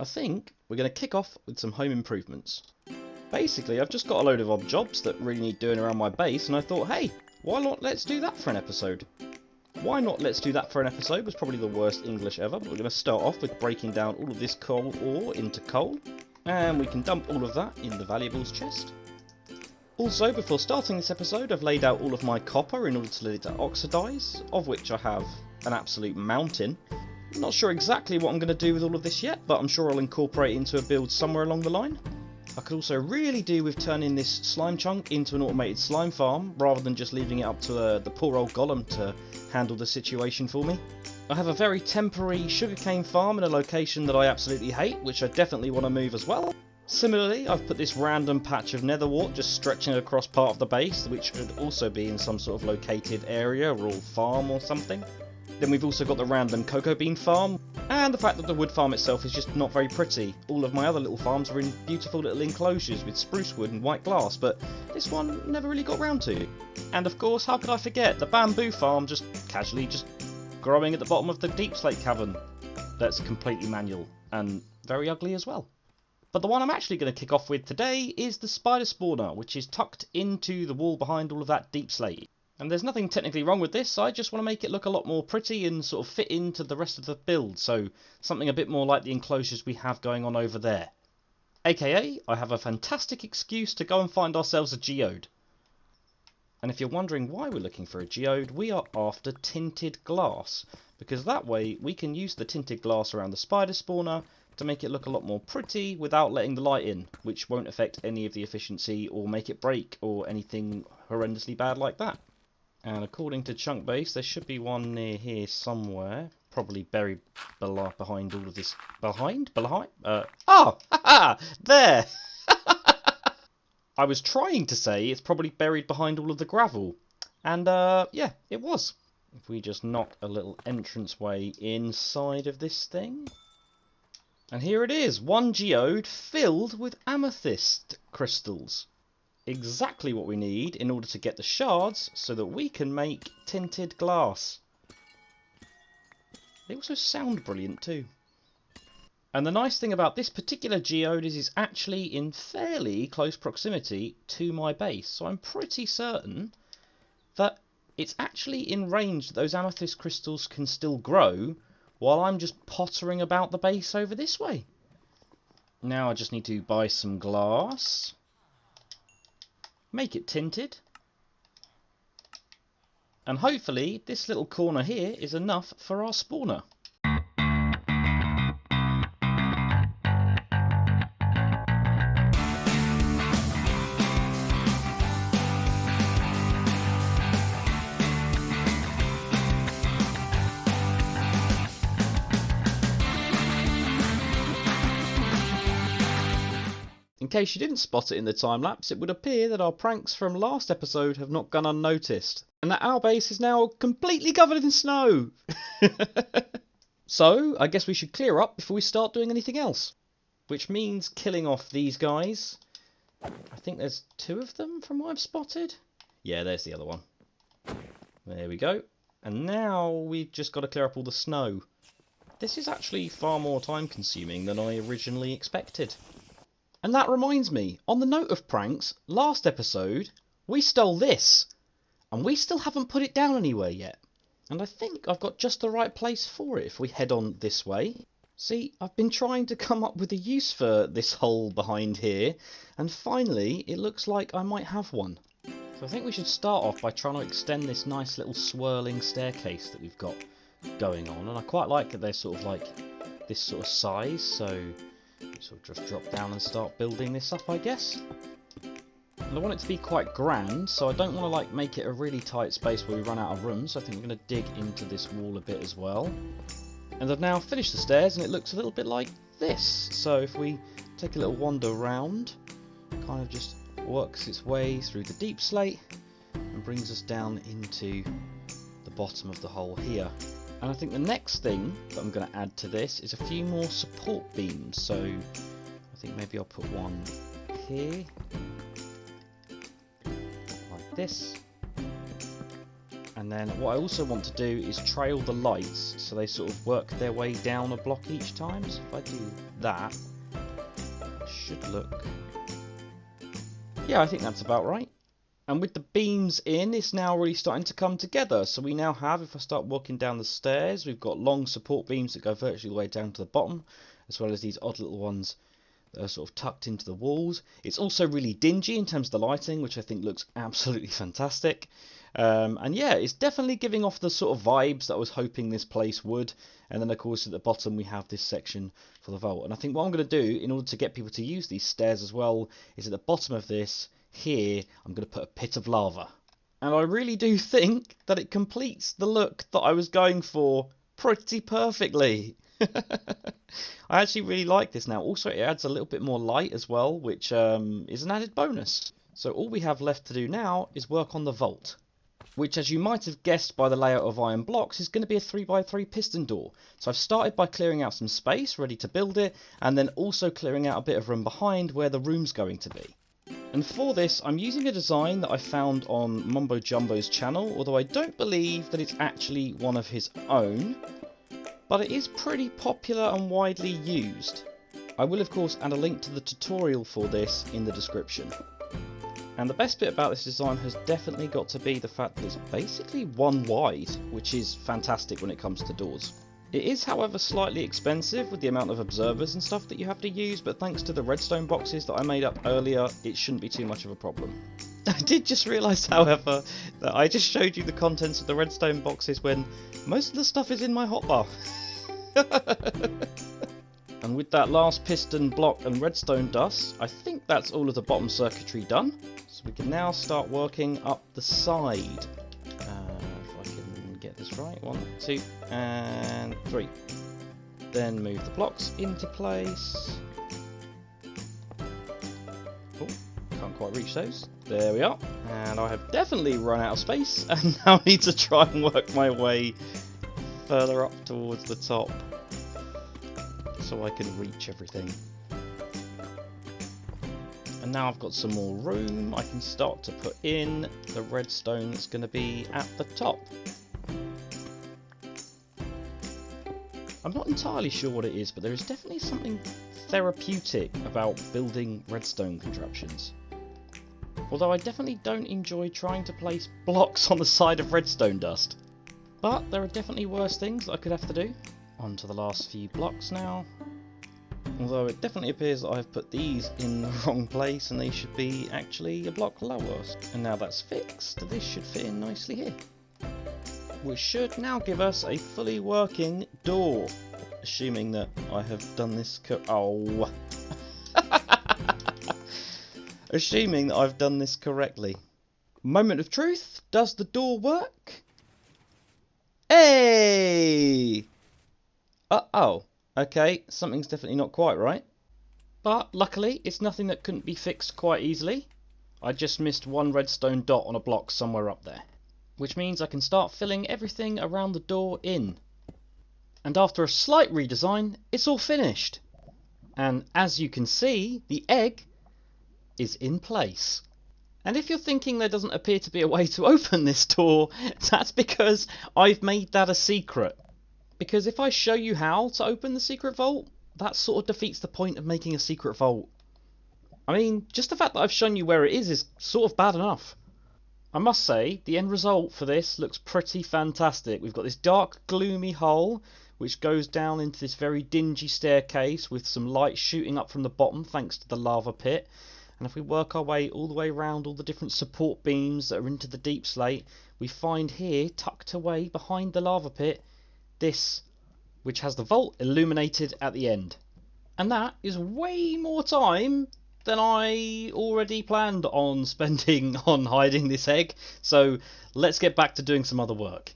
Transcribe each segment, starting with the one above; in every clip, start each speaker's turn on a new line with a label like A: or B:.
A: I think we're going to kick off with some home improvements. Basically, I've just got a load of odd jobs that really need doing around my base, and I thought, hey, why not let's do that for an episode? Why not let's do that for an episode was probably the worst English ever, but we're going to start off with breaking down all of this coal ore into coal, and we can dump all of that in the valuables chest. Also, before starting this episode, I've laid out all of my copper in order to let it oxidise, of which I have an absolute mountain. I'm not sure exactly what I'm going to do with all of this yet, but I'm sure I'll incorporate it into a build somewhere along the line. I could also really do with turning this slime chunk into an automated slime farm, rather than just leaving it up to the poor old golem to handle the situation for me. I have a very temporary sugarcane farm in a location that I absolutely hate, which I definitely want to move as well. Similarly, I've put this random patch of nether wart just stretching across part of the base, which could also be in some sort of located area or farm or something. Then we've also got the random cocoa bean farm, and the fact that the wood farm itself is just not very pretty. All of my other little farms are in beautiful little enclosures with spruce wood and white glass, but this one never really got round to. And of course, how could I forget the bamboo farm just casually just growing at the bottom of the deep slate cavern. That's completely manual and very ugly as well. But the one I'm actually going to kick off with today is the spider spawner, which is tucked into the wall behind all of that deep slate. And there's nothing technically wrong with this, I just want to make it look a lot more pretty and sort of fit into the rest of the build, so something a bit more like the enclosures we have going on over there. AKA, I have a fantastic excuse to go and find ourselves a geode. And if you're wondering why we're looking for a geode, we are after tinted glass, because that way we can use the tinted glass around the spider spawner to make it look a lot more pretty without letting the light in, which won't affect any of the efficiency or make it break or anything horrendously bad like that. And according to Chunkbase, there should be one near here somewhere, probably buried behind all of this. Behind? There! I was trying to say it's probably buried behind all of the gravel. And yeah, it was. If we just knock a little entranceway inside of this thing. And here it is, one geode filled with amethyst crystals. Exactly what we need in order to get the shards so that we can make tinted glass. They also sound brilliant too. And the nice thing about this particular geode is it's actually in fairly close proximity to my base. So I'm pretty certain that it's actually in range that those amethyst crystals can still grow while I'm just pottering about the base over this way. Now I just need to buy some glass. Make it tinted. And hopefully this little corner here is enough for our spawner. In case you didn't spot it in the time-lapse, it would appear that our pranks from last episode have not gone unnoticed, and that our base is now completely covered in snow! So, I guess we should clear up before we start doing anything else. Which means killing off these guys. I think there's two of them from what I've spotted. Yeah, there's the other one. There we go. And now we've just got to clear up all the snow. This is actually far more time-consuming than I originally expected. And that reminds me, on the note of pranks, last episode, we stole this. And we still haven't put it down anywhere yet. And I think I've got just the right place for it if we head on this way. See, I've been trying to come up with a use for this hole behind here. And finally, it looks like I might have one. So I think we should start off by trying to extend this nice little swirling staircase that we've got going on. And I quite like that they're sort of like this sort of size, so sort of just drop down and start building this up, I guess. And I want it to be quite grand, so I don't want to like make it a really tight space where we run out of room, so I think we're going to dig into this wall a bit as well. And I've now finished the stairs and it looks a little bit like this. So if we take a little wander around, it kind of just works its way through the deep slate and brings us down into the bottom of the hole here. And I think the next thing that I'm going to add to this is a few more support beams. So I think maybe I'll put one here, like this. And then what I also want to do is trail the lights so they sort of work their way down a block each time. So if I do that, it should look... Yeah, I think that's about right. And with the beams in, it's now really starting to come together. So we now have, if I start walking down the stairs, we've got long support beams that go virtually all the way down to the bottom, as well as these odd little ones that are sort of tucked into the walls. It's also really dingy in terms of the lighting, which I think looks absolutely fantastic. And yeah, it's definitely giving off the sort of vibes that I was hoping this place would. And then of course at the bottom we have this section for the vault. And I think what I'm going to do in order to get people to use these stairs as well is at the bottom of this here I'm going to put a pit of lava. And I really do think that it completes the look that I was going for pretty perfectly. I actually really like this now. Also, it adds a little bit more light as well, which is an added bonus. So all we have left to do now is work on the vault, which, as you might have guessed by the layout of iron blocks, is going to be a 3x3 piston door. So I've started by clearing out some space ready to build it, and then also clearing out a bit of room behind where the room's going to be. And for this, I'm using a design that I found on Mumbo Jumbo's channel, although I don't believe that it's actually one of his own, but it is pretty popular and widely used. I will of course add a link to the tutorial for this in the description. And the best bit about this design has definitely got to be the fact that it's basically one wide, which is fantastic when it comes to doors. It is, however, slightly expensive with the amount of observers and stuff that you have to use, but thanks to the redstone boxes that I made up earlier, it shouldn't be too much of a problem. I did just realise, however, that I just showed you the contents of the redstone boxes when most of the stuff is in my hotbar. And with that last piston block and redstone dust, I think that's all of the bottom circuitry done. So we can now start working up the side. If I can get this right, 1, 2, and 3. Then move the blocks into place. Oh, can't quite reach those. There we are. And I have definitely run out of space, and now I need to try and work my way further up towards the top so I can reach everything. And now I've got some more room, I can start to put in the redstone that's going to be at the top. I'm not entirely sure what it is, but there is definitely something therapeutic about building redstone contraptions. Although I definitely don't enjoy trying to place blocks on the side of redstone dust. But there are definitely worse things that I could have to do. On to the last few blocks now. Although it definitely appears that I've put these in the wrong place and they should be actually a block lower. And now that's fixed, this should fit in nicely here. Which should now give us a fully working door. Assuming that I have done this Assuming that I've done this correctly. Moment of truth, does the door work? Hey! Uh-oh. Okay, something's definitely not quite right. But luckily, it's nothing that couldn't be fixed quite easily. I just missed one redstone dot on a block somewhere up there. Which means I can start filling everything around the door in. And after a slight redesign, it's all finished. And as you can see, the egg is in place. And if you're thinking there doesn't appear to be a way to open this door, that's because I've made that a secret. Because if I show you how to open the secret vault, that sort of defeats the point of making a secret vault. I mean, just the fact that I've shown you where it is sort of bad enough. I must say, the end result for this looks pretty fantastic. We've got this dark, gloomy hole, which goes down into this very dingy staircase with some light shooting up from the bottom thanks to the lava pit. And if we work our way all the way around all the different support beams that are into the deep slate, we find here, tucked away behind the lava pit, this, which has the vault illuminated at the end. And that is way more time than I already planned on spending on hiding this egg. So let's get back to doing some other work.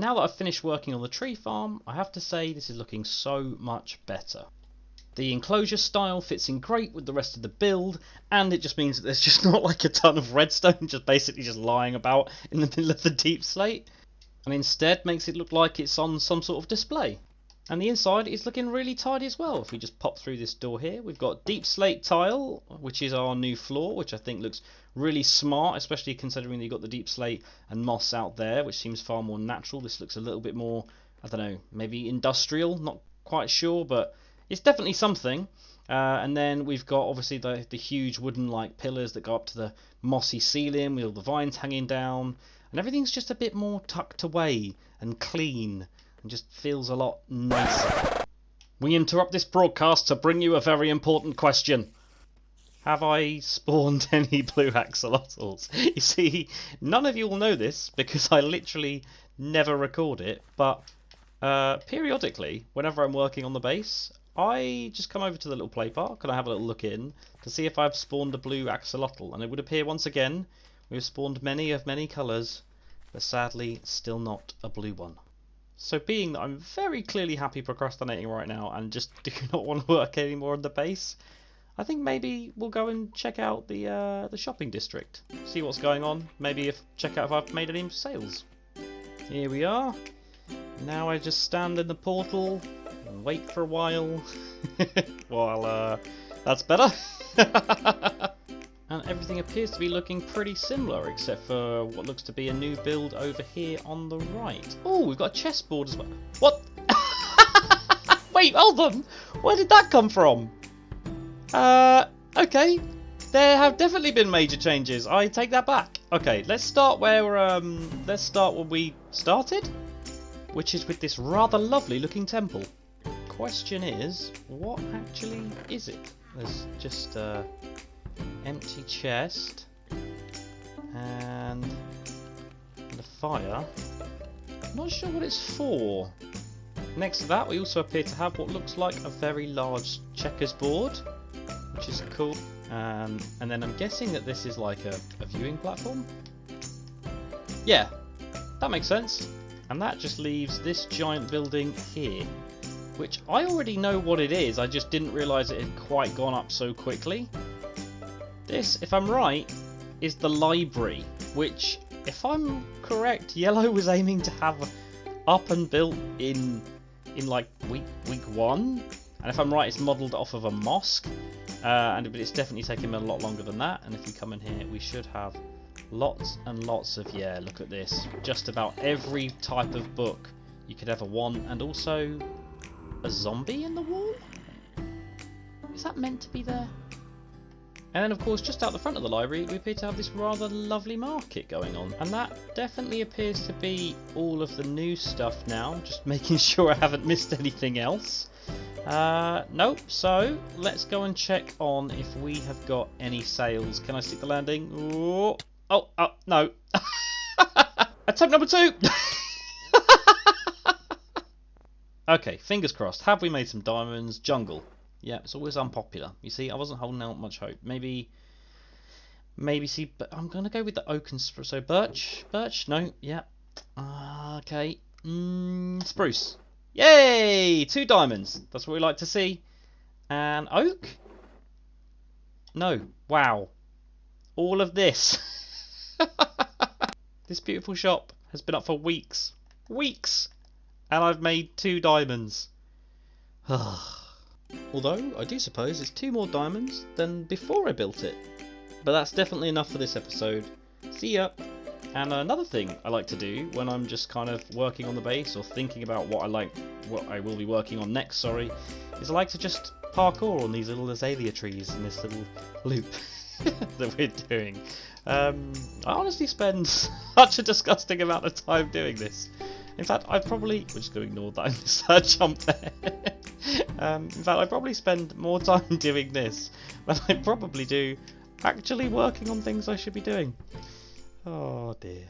A: now that I've finished working on the tree farm, I have to say this is looking so much better. The enclosure style fits in great with the rest of the build, and it just means that there's just not like a ton of redstone just basically just lying about in the middle of the deep slate, and instead makes it look like it's on some sort of display. And the inside is looking really tidy as well. If we just pop through this door here, we've got deep slate tile, which is our new floor, which I think looks really smart, especially considering that you've got the deep slate and moss out there, which seems far more natural. This looks a little bit more, I don't know, maybe industrial, not quite sure, but it's definitely something. And then we've got obviously the huge wooden like pillars that go up to the mossy ceiling with all the vines hanging down, and everything's just a bit more tucked away and clean. And just feels a lot nicer. We interrupt this broadcast to bring you a very important question. Have I spawned any blue axolotls? You see, none of you will know this because I literally never record it, but periodically, whenever I'm working on the base, I just come over to the little play park and I have a little look in to see if I've spawned a blue axolotl, and it would appear once again we've spawned many of many colours, but sadly still not a blue one. So being that I'm very clearly happy procrastinating right now and just do not want to work anymore on the base, I think maybe we'll go and check out the shopping district, see what's going on, maybe check out if I've made any sales. Here we are. Now I just stand in the portal and wait for a while. While that's better. And everything appears to be looking pretty similar, except for what looks to be a new build over here on the right. Oh, we've got a chessboard as well. What? Wait, hold on. Where did that come from? Okay. There have definitely been major changes. I take that back. Okay, let's start where let's start where we started, which is with this rather lovely looking temple. Question is, what actually is it? There's just empty chest and the fire. Not sure what it's for. Next to that we also appear to have what looks like a very large checkers board, which is cool. And then I'm guessing that this is like a viewing platform. Yeah, that makes sense. And that just leaves this giant building here, which I already know what it is, I just didn't realise it had quite gone up so quickly. This, if I'm right, is the library, which, if I'm correct, Yellow was aiming to have up and built in like week 1, and if I'm right, it's modelled off of a mosque, but it's definitely taken him a lot longer than that. And if we come in here, we should have lots and lots of, yeah, look at this, just about every type of book you could ever want, and also a zombie in the wall? Is that meant to be there? And then of course just out the front of the library we appear to have this rather lovely market going on, and that definitely appears to be all of the new stuff now, just making sure I haven't missed anything else. Nope, so let's go and check on if we have got any sales. Can I stick the landing? Oh, no. Attempt number 2! Okay, fingers crossed. Have we made some diamonds? Jungle. Yeah, it's always unpopular. You see, I wasn't holding out much hope. Maybe see, but I'm going to go with the oak and spruce. So birch? No, yeah. Okay. Spruce. Yay! 2 diamonds. That's what we like to see. And oak? No. Wow. All of this. This beautiful shop has been up for weeks. Weeks! And I've made 2 diamonds. Although, I do suppose it's 2 more diamonds than before I built it. But that's definitely enough for this episode. See ya! And another thing I like to do when I'm just kind of working on the base or thinking about what I will be working on next, is I like to just parkour on these little azalea trees in this little loop that we're doing. I honestly spend such a disgusting amount of time doing this. In fact, we're just going to ignore that I missed that jump there. In fact, I probably spend more time doing this than I probably do actually working on things I should be doing. Oh dear.